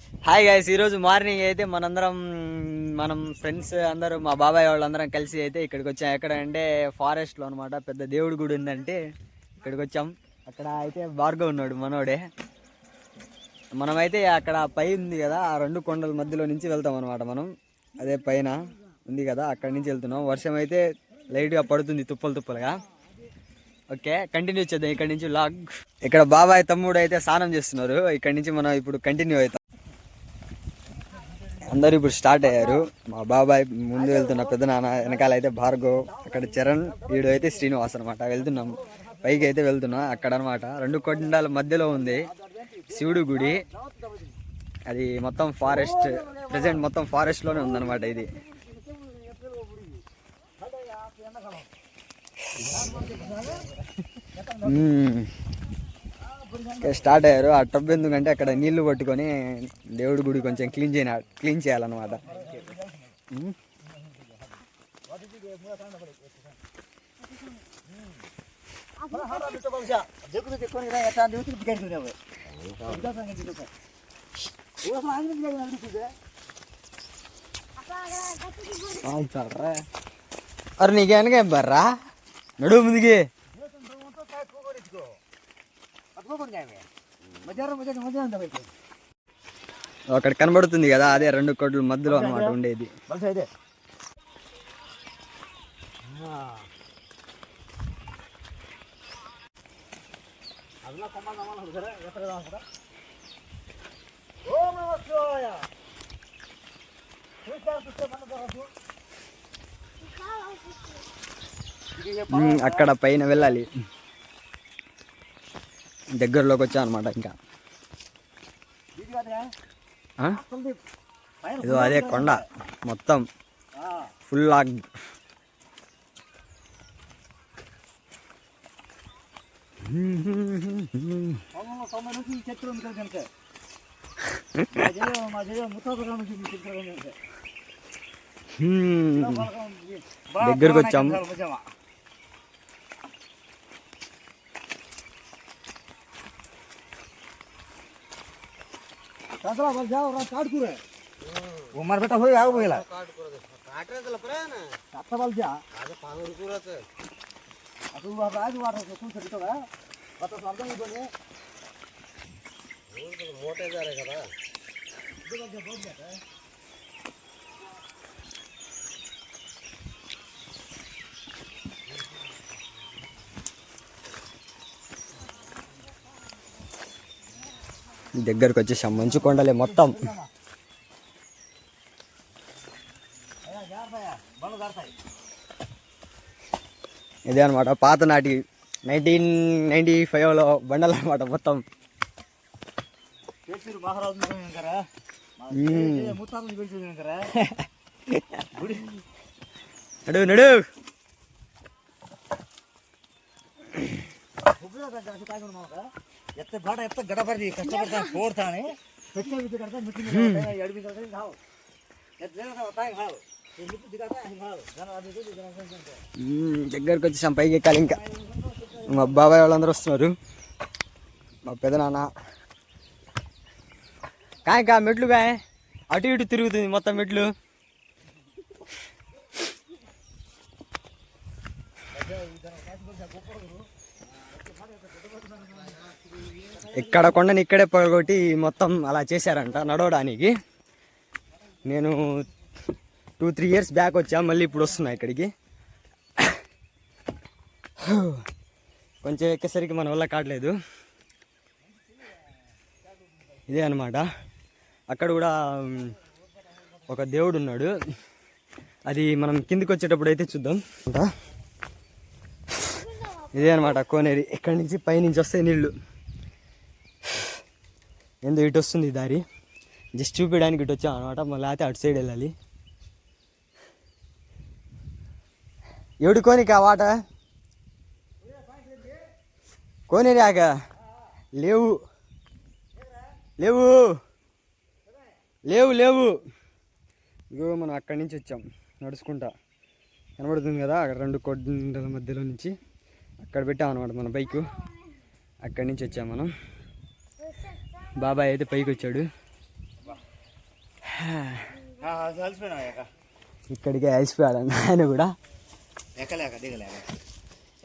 Hi guys, ఈరోజు morning అయితే మనం ఫ్రెండ్స్ అందరూ మా బాబాయ్ వాళ్ళందరం కలిసి అయితే ఇక్కడికి వచ్చాం. ఎక్కడ అంటే ఫారెస్ట్లో అనమాట. పెద్ద దేవుడి గుడి ఉందంటే ఇక్కడికి వచ్చాం. అక్కడ అయితే భార్గవ్ ఉన్నాడు మనోడే. మనమైతే అక్కడ పై ఉంది కదా, ఆ రెండు కొండల మధ్యలో నుంచి వెళ్తాం అనమాట. మనం అదే పైన ఉంది కదా, అక్కడి నుంచి వెళ్తున్నాం. వర్షం అయితే లైట్గా పడుతుంది, తుప్పలుగా. ఓకే, కంటిన్యూ చేద్దాం ఇక్కడ నుంచి వ్లాగ్. ఇక్కడ బాబాయ్ తమ్ముడు అయితే స్నానం చేస్తున్నారు. ఇక్కడ నుంచి మనం ఇప్పుడు కంటిన్యూ అవుతాం. అందరూ ఇప్పుడు స్టార్ట్ అయ్యారు. మా బాబాయ్ ముందు వెళ్తున్న, పెద్ద నాన్న వెనకాల అయితే భార్గవ్, అక్కడ చరణ్, వీడు అయితే శ్రీనివాస్ అనమాట. వెళ్తున్నాం, పైకి అయితే వెళ్తున్నాం. అక్కడ అనమాట రెండు కొండల మధ్యలో ఉంది శివుడు గుడి. అది మొత్తం ఫారెస్ట్, ప్రెసెంట్ మొత్తం ఫారెస్ట్ లోనే ఉందన్నమాట. ఇది స్టార్ట్ అయ్యారు. ఆ టబ్ ఎందుకంటే అక్కడ నీళ్లు పట్టుకొని దేవుడి గుడి కొంచెం క్లీన్ చేయాలన్నమాట. అరే నీకేనగా బర్రా నడువు ముందుకి. అక్కడ కనబడుతుంది కదా, అదే రెండు కోట్ల మధ్యలో అన్నమాట ఉండేది. అక్కడ పైన వెళ్ళాలి, దగ్గరలోకి వచ్చా అనమాట. ఇంకా ఇదో అదే కొండ మొత్తం ఫుల్ లాగ్. దగ్గరకు వచ్చాం. उमर बेटा हो आगो गेला काटरे चला परे ना आता बाल जा आज पांगुर कुराच आता बाबा आज वाटर कोण सरितो का आता सारदा इबने मोठे जारे కదా దగ్గరకు వచ్చేసాం. మంచు కొండలే మొత్తం. ఇదే అనమాట పాత నాటి 1995లో బండలు అనమాట మొత్తం. నడు నడు దగ్గరకు వచ్చేసాం. పైకి ఎక్కాలి. ఇంకా మా బాబాయ్ వాళ్ళందరూ వస్తున్నారు, మా పెదనాన్న. కాయక మెట్లు కాయ అటు ఇటు తిరుగుతుంది మొత్తం మెట్లు. ఇక్కడ కొండని ఇక్కడే పగొట్టి మొత్తం అలా చేశారంట నడవడానికి. నేను 2-3 ఇయర్స్ బ్యాక్ వచ్చా, మళ్ళీ ఇప్పుడు వస్తున్నా ఇక్కడికి. కొంచెం ఎక్కేసరికి మన వల్ల కావట్లేదు. ఇదే అనమాట. అక్కడ కూడా ఒక దేవుడు ఉన్నాడు, అది మనం కిందికి వచ్చేటప్పుడు అయితే చూద్దాం. ఇదే అనమాట కోనేరి. ఇక్కడి నుంచి పైనుంచి వస్తాయి నీళ్ళు. ఏందో ఇటు వస్తుంది దారి, జస్ట్ చూపించడానికి ఇటు వచ్చాం అనమాట. మళ్ళీ అయితే అటు సైడ్ వెళ్ళాలి. ఎవడు కోనిక వాట కోనేరాక లేవు లేవు లేవు లేవు. ఇగో మనం అక్కడి నుంచి వచ్చాం నడుచుకుంటా. కనబడుతుంది కదా అక్కడ రెండు కొండల మధ్యలో నుంచి అక్కడ పెట్టామన్నమాట మన బైకు. అక్కడి నుంచి వచ్చాం మనం. బాబాయ్ అయితే పైకి వచ్చాడు. ఇక్కడికే అలసిపోయాడు ఆయన కూడా.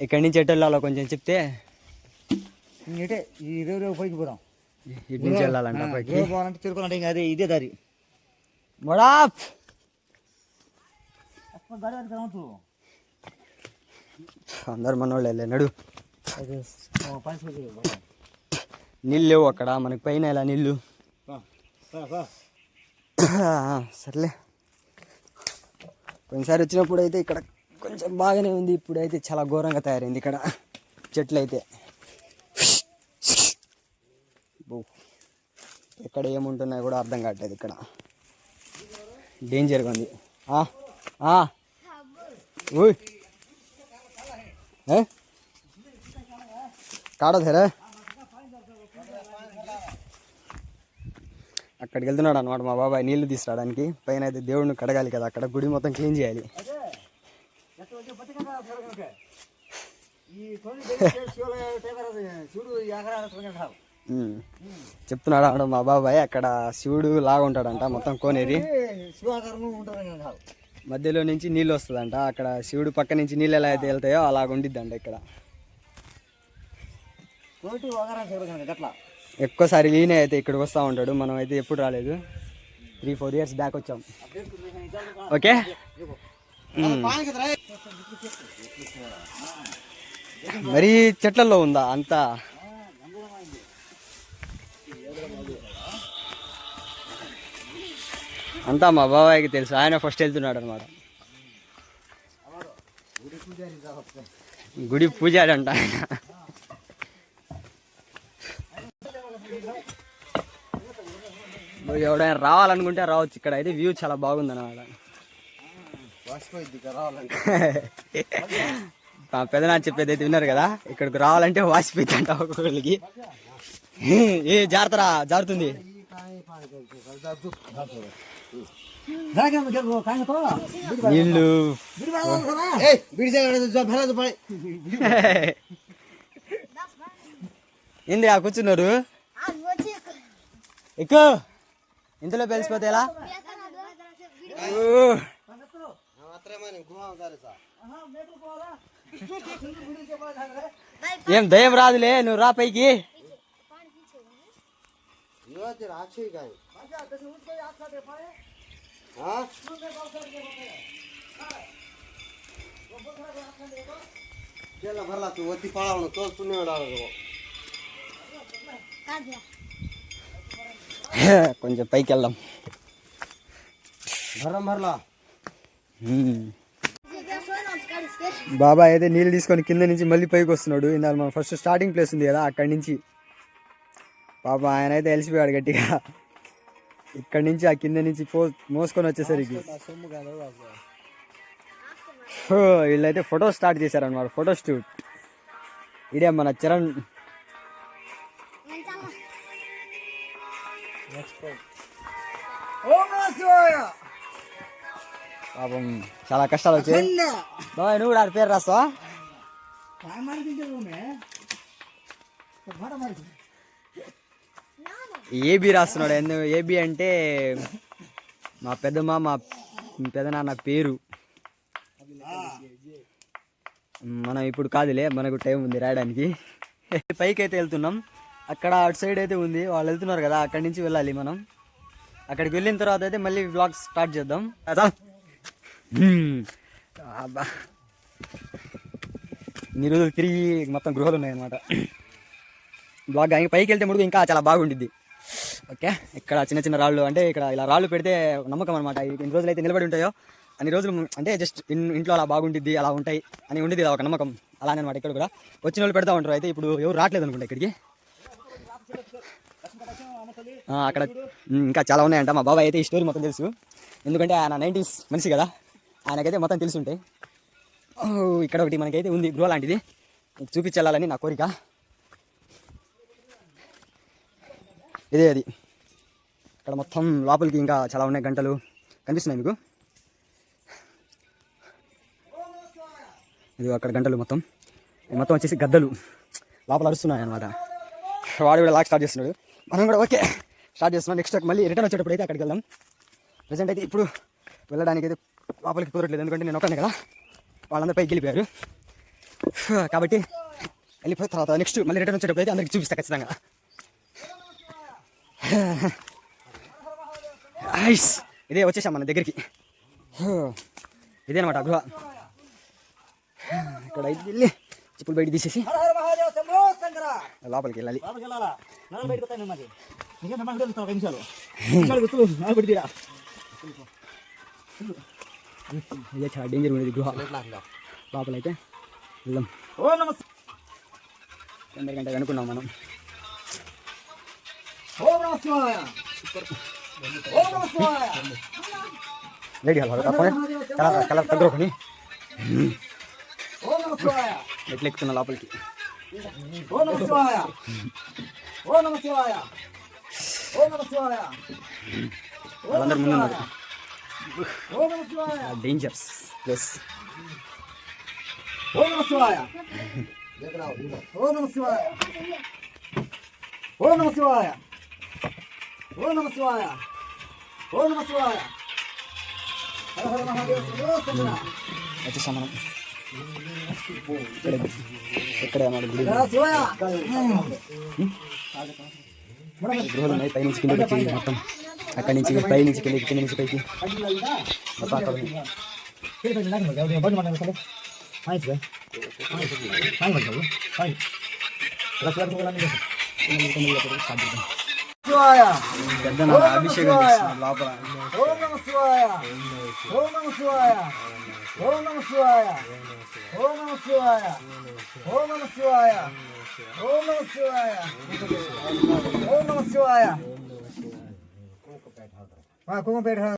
ఇక్కడి నుంచి ఎటు వెళ్ళాలో కొంచెం చెప్తే. పైకి పోదాం, ఇటు నుంచి వెళ్ళాలంట పైకి. పోవాలంటే తిరుగులంటే ఇంకా అదే ఇదే దారి. మొడాప్ అందరు మనోళ్ళు వెళ్ళాడు. నీళ్ళు లేవు అక్కడ మనకి, పైన ఇలా నీళ్ళు. సర్లే, పోయినసారి వచ్చినప్పుడు అయితే ఇక్కడ కొంచెం బాగానే ఉంది, ఇప్పుడైతే చాలా ఘోరంగా తయారైంది ఇక్కడ చెట్లు అయితే. ఎక్కడ ఏముంటున్నాయో కూడా అర్థం కావట్లేదు, ఇక్కడ డేంజర్గా ఉంది. కాడదేరా అక్కడికి వెళ్తున్నాడు అనమాట మా బాబాయ్ నీళ్లు తీసుకురావడానికి. పైన అయితే దేవుడిని కడగాలి కదా, అక్కడ గుడి మొత్తం క్లీన్ చేయాలి. చెప్తున్నాడు అన్నాడు మా బాబాయ్, అక్కడ శివుడు లాగా ఉంటాడంట మొత్తం కోనేరి, మధ్యలో నుంచి నీళ్ళు వస్తుందంట. అక్కడ శివుడు పక్క నుంచి నీళ్ళు ఎలా అయితే వెళ్తాయో అలాగ ఉండిద్దంట ఇక్కడ. ఎక్కువసారి ఈయన అయితే ఇక్కడికి వస్తూ ఉంటాడు, మనం అయితే ఎప్పుడు రాలేదు. 3-4 years బ్యాక్ వచ్చాం. ఓకే, మరి చెట్లలో ఉందా అంతా? అంతా మా బాబాయ్కి తెలుసు, ఆయన ఫస్ట్ వెళ్తున్నాడు అనమాట. గుడి పూజారి అంట ఆయన. ఎవడైనా రావాలనుకుంటే రావచ్చు, ఇక్కడ అయితే వ్యూ చాలా బాగుంది అన్నమాట. మా పెదనాన్న చెప్పేది అయితే విన్నారు కదా, ఇక్కడికి రావాలంటే వాసిపోయింది అంట ఒక్కొక్కరికి. ఏ జాగ్రత్తరా, జారుతుంది. నీళ్ళు ఏంది ఆ కూర్చున్నారు, ఎక్కువ ఇంతలో పెలిసిపోతే ఎలా? ఏం దయ్యం రాదులే, నువ్వు రా పైకి. కొంచెం పైకి వెళ్దాం. బాబా అయితే నీళ్ళు తీసుకొని కింద నుంచి మళ్ళీ పైకి వస్తున్నాడు. ఇందాక మనం ఫస్ట్ స్టార్టింగ్ ప్లేస్ ఉంది కదా, అక్కడి నుంచి పాప ఆయన అయితే వెలిసిపోయాడు గట్టిగా. ఇక్కడి నుంచి ఆ కింద నుంచి మోసుకొని వచ్చేసరికి వీళ్ళైతే ఫోటో స్టార్ట్ చేశారనమాట, ఫోటో షూట్. ఇదే మన చరణ్. పాపం చాలా కష్టాలు వచ్చాయి. బాబాయ్ నువ్వు కూడా పేరు రాస్తావా? ఏబి రాస్తున్నాడు. ఎందుకు ఏబి అంటే మా పెద్దమ్మ మా పెదనాన్న పేరు. మనం ఇప్పుడు కాదులే, మనకు టైం ఉంది రాయడానికి. పైకి అయితే వెళ్తున్నాం, అక్కడ అటు సైడ్ అయితే ఉంది, వాళ్ళు వెళ్తున్నారు కదా, అక్కడి నుంచి వెళ్ళాలి మనం. అక్కడికి వెళ్ళిన తర్వాత అయితే మళ్ళీ వ్లాగ్ స్టార్ట్ చేద్దాం. ఇన్ని రోజులు తిరిగి మొత్తం గృహాలు ఉన్నాయన్నమాట. బ్లాగ్ పైకి వెళ్తే ముడుగు ఇంకా చాలా బాగుండిద్ది. ఓకే, ఇక్కడ చిన్న చిన్న రాళ్ళు, అంటే ఇక్కడ ఇలా రాళ్ళు పెడితే నమ్మకం అనమాట. ఎన్ని రోజులు అయితే నిలబడి ఉంటాయో అన్ని రోజులు, అంటే జస్ట్ ఇంట్లో అలా బాగుండిద్ది, అలా ఉంటాయి అని ఉండిద్ది ఒక నమ్మకం. అలానే అనమాట ఇక్కడ కూడా వచ్చిన వాళ్ళు పెడతా ఉంటారు. అయితే ఇప్పుడు ఎవరు రావట్లేదు అనుకుంటా ఇక్కడికి. అక్కడ ఇంకా చాలా ఉన్నాయంట. మా బాబాయ్ అయితే ఈ స్టోరీ మొత్తం తెలుసు, ఎందుకంటే ఆయన 90s మనిషి కదా, ఆయనకైతే మొత్తం తెలిసి ఉంటాయి. ఇక్కడ ఒకటి మనకైతే ఉంది గృహ లాంటిది, చూపించాలని నా కోరిక. ఇదే అది. ఇక్కడ మొత్తం లోపలికి ఇంకా చాలా ఉన్నాయి, గంటలు కనిపిస్తున్నాయి మీకు. ఇది అక్కడ గంటలు మొత్తం వచ్చేసి గద్దలు లోపల అరుస్తున్నాయి అనమాట. వాడు కూడా లాక్ స్టార్ట్ చేస్తున్నాడు, మనం కూడా ఓకే స్టార్ట్ చేస్తున్నాం. నెక్స్ట్ మళ్ళీ రిటర్న్ వచ్చేటప్పుడు అయితే అక్కడికి వెళ్దాం. ప్రజెంట్ అయితే ఇప్పుడు వెళ్ళడానికి అయితే లోపలికి కుదరట్లేదు, ఎందుకంటే నేను ఒక్కనే కదా, వాళ్ళందరూ పైకి వెళ్ళిపోయారు. కాబట్టి వెళ్ళిపోయిన తర్వాత నెక్స్ట్ మళ్ళీ రిటర్న్ వచ్చేటప్పుడు అయితే అందరికి చూపిస్తా ఖచ్చితంగా. ఐస్ ఇదే వచ్చేసాం మన దగ్గరికి. ఇదే అనమాట గృహ. ఇక్కడ అయితే వెళ్ళి చెప్పులు బయట తీసేసి లోపలికి వెళ్ళాలి. ఇదే చాలా డేంజర్ ఉండేది గృహ. లోపలైతే వెళ్దాం. తొందరగంట అనుకున్నాం మనం. రెడీ కలర్ కలర్ తగ్గుకొని ఎట్లా ఎక్కుతున్నా లోపలికి. వాళ్ళందరూ ముందున్నారు. డేంజర్స్ ప్లస్ వచ్చేసాం మనం. ఎక్కడ గృహాలు ఉన్నాయి, పైనుంచి కిందకి మొత్తం. అక్కడి నుంచి పైనుంచి కిందకి, కింద నుంచి పైకి మొత్తం అక్కడ అభిషేకం లోపల. కుంకుమపేట